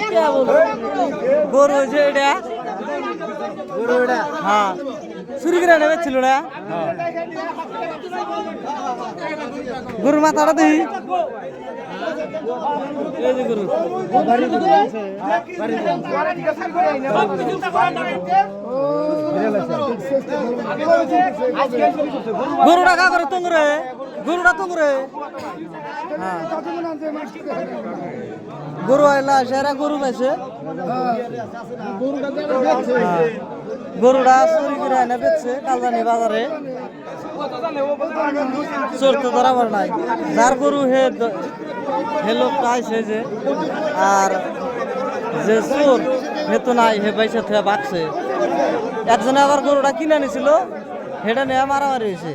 কে বলবো গরু হয়েছে এটা গরু এটা হ্যাঁ চুরি করে নেবে ছিল না গরুর মাথাটা দিই এই যে গরু গরুটা কা করে তুঙ্গরে গরুটা তুঙ্গরে হ্যাঁ গরু আইলা সেরা গরু পাইছে গরুটা চুরি করে এনে বেচছে কালদানি বাজারে চোর তো ধরাবার নাই যার গরু হে লোকটা আইছে যে আর যে চোর হে তো নাই হে পয়সা থেকে বাঁচছে একজনে আবার গরুটা কিনে নিছিল হেটা নিয়ে মারামারি হয়েছে